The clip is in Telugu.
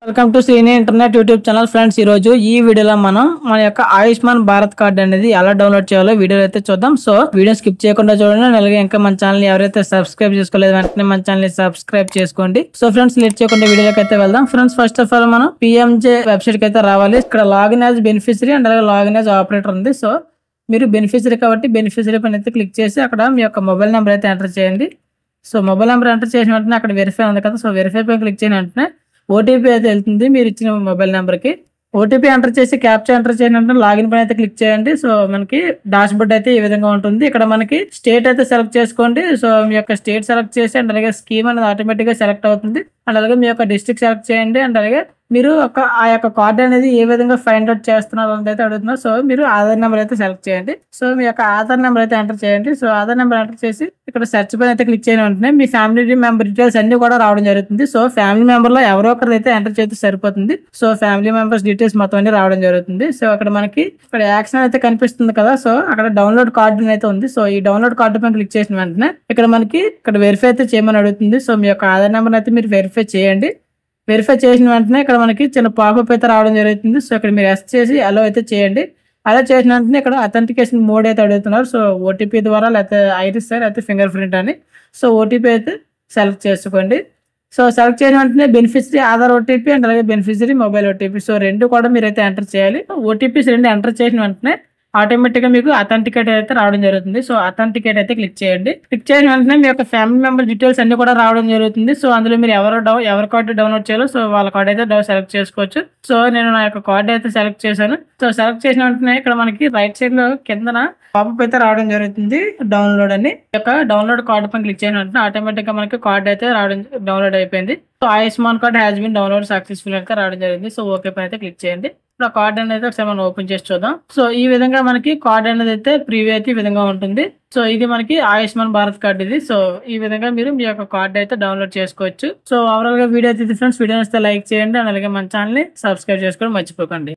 Welcome to Srini internet YouTube channel friends. ఈ రోజు ఈ వీడియోలో మనం మన యొక్క ఆయుష్మాన్ భారత్ కార్డ్ అనేది ఎలా డౌన్లోడ్ చేయాలో వీడియో అయితే చూద్దాం. సో వీడియో స్కిప్ చేయకుండా చూడండి. అలాగే ఇంకా మన ఛానల్ ఎవరైతే సబ్స్క్రైబ్ చేసుకోలేదు వెంటనే మన ఛానల్ ని సబ్స్క్రైబ్ చేసుకోండి. సో ఫ్రెండ్స్ లేట్ చేయకుండా వీడియోకి అయితే వెళ్దాం. ఫ్రెండ్స్ ఫస్ట్ ఆఫ్ ఆల్ మనం పిఎంజే వెబ్సైట్ కి అయితే రావాలి. ఇక్కడ లాగిన్ యాజ్ బెనిఫిషరీ అండ్ అలాగే లాగిన్ యాజ్ ఆపరేటర్ ఉంది. సో మీరు బెనిఫిషరీ కాబట్టి బెనిఫిషరీ పైన అయితే క్లిక్ చేసి అక్కడ మీ యొక్క మొబైల్ నెంబర్ అయితే ఎంటర్ చేయండి. సో మొబైల్ నెంబర్ ఎంటర్ చేసిన వెంటనే అక్కడ వెరిఫై ఉంది కదా, సో వెరిఫై పైన క్లిక్ చేసిన వెంటనే ఓటీపీ అయితే వెళ్తుంది మీరు ఇచ్చిన మొబైల్ నెంబర్కి. ఓటీపీ ఎంటర్ చేసి క్యాప్చా ఎంటర్ చేసినట్టు లాగిన్ పైన అయితే క్లిక్ చేయండి. సో మనకి డాష్ బోర్డ్ అయితే ఈ విధంగా ఉంటుంది. ఇక్కడ మనకి స్టేట్ అయితే సెలెక్ట్ చేసుకోండి. సో మీ యొక్క స్టేట్ సెలెక్ట్ చేసి అండ్ అలాగే స్కీమ్ అనేది ఆటోమేటిక్ గా సెలెక్ట్ అవుతుంది. అండ్ అలాగే మీ యొక్క డిస్ట్రిక్ట్ సెలెక్ట్ చేయండి. అండ్ అలాగే మీరు ఆ యొక్క కార్డ్ అనేది ఏ విధంగా ఫైండ్ అవుట్ చేస్తున్నారు అని అయితే అడుగుతున్నారు. సో మీరు ఆధార్ నెంబర్ అయితే సెలెక్ట్ చేయండి. సో మీ యొక్క ఆధార్ నెంబర్ అయితే ఎంటర్ చేయండి. సో ఆధార్ నెంబర్ ఎంటర్ చేసి ఇక్కడ సెర్చ్ పైన అయితే క్లిక్ చేయడం వెంటనే మీ ఫ్యామిలీ మెంబర్ డీటెయిల్స్ అన్ని కూడా రావడం జరుగుతుంది. సో ఫ్యామిలీ మెంబర్ లో ఎవరో ఒకరు అయితే ఎంటర్ చేస్తే సరిపోతుంది. సో ఫ్యామిలీ మెంబర్స్ డీటెయిల్స్ మొత్తం అన్ని రావడం జరుగుతుంది. సో అక్కడ మనకి ఇక్కడ యాక్షన్ అయితే కనిపిస్తుంది కదా, సో అక్కడ డౌన్లోడ్ కార్డు అయితే ఉంది. సో ఈ డౌన్లోడ్ కార్డు పైన క్లిక్ చేసిన వెంటనే ఇక్కడ మనకి ఇక్కడ వెరిఫై అయితే చేయమని అడుగుతుంది. సో మీ యొక్క ఆధార్ నెంబర్ అయితే మీరు వెరిఫై చేయండి. వెరిఫై చేసిన వెంటనే ఇక్కడ మనకి చిన్న పాపప్ అయితే రావడం జరుగుతుంది. సో ఇక్కడ మీరు ఎస్ చేసి అలో అయితే చేయండి. అలా చేసిన వెంటనే ఇక్కడ అథెంటికేషన్ మోడ్ అయితే అడుగుతున్నారు. సో ఓటీపీ ద్వారా లేకపోతే ఐరిస్ లేకపోతే ఫింగర్ ప్రింట్ అని. సో ఓటీపీ అయితే సెలెక్ట్ చేసుకోండి. సో సెలెక్ట్ చేసిన వెంటనే బెనిఫిషరీ ఆధార్ ఓటీపీ అండ్ అలాగే బెనిఫిషరీ మొబైల్ ఓటీపీ, సో రెండు కూడా మీరు అయితే ఎంటర్ చేయాలి. ఓటీపీస్ రెండు ఎంటర్ చేసిన వెంటనే ఆటోమేటిక్ గా మీకు అథెంటికేట్ అయితే రావడం జరుగుతుంది. సో అథెంటికేట్ అయితే క్లిక్ చేయండి. క్లిక్ చేసిన వెంటనే మీ యొక్క ఫ్యామిలీ మెంబర్ డీటెయిల్స్ అన్ని కూడా రావడం జరుగుతుంది. సో అందులో మీరు ఎవరి కార్డు డౌన్లోడ్ చేయాలో సో వాళ్ళ కార్డు అయితే సెలెక్ట్ చేసుకోవచ్చు. సో నేను నా యొక్క కార్డు అయితే సెలెక్ట్ చేశాను. సో సెలెక్ట్ చేసిన వెంటనే ఇక్కడ మనకి రైట్ సైడ్ లో కిందన పాపప్ అయితే రావడం జరుగుతుంది డౌన్లోడ్ అని. యొక్క డౌన్లోడ్ కార్డు పైన క్లిక్ చేసిన వెంటనే ఆటోమేటిక్ గా మనకి కార్డు అయితే డౌన్లోడ్ అయిపోయింది. So Ayushman card has been download successful అయితే రావడం జరిగింది. సో ఓకే పైన అయితే క్లిక్ చేయండి. ఇప్పుడు కార్డ్ అనేది ఒకసారి మనం ఓపెన్ చేసి చూద్దాం. సో ఈ విధంగా మనకి కార్డ్ అనేది అయితే ప్రీవ్యూ అయితే ఈ విధంగా ఉంటుంది. సో ఇది మనకి ఆయుష్మాన్ భారత్ కార్డ్ ఇది. సో ఈ విధంగా మీరు మీ యొక్క కార్డ్ అయితే డౌన్లోడ్ చేసుకోవచ్చు. సో ఓవరాల్ గా వీడియో అయితే ఫ్రెండ్స్, వీడియో నచ్చితే లైక్ చేయండి. అలాగే మన ఛానల్ ని సబ్స్క్రైబ్ చేసుకోవడం మర్చిపోకండి.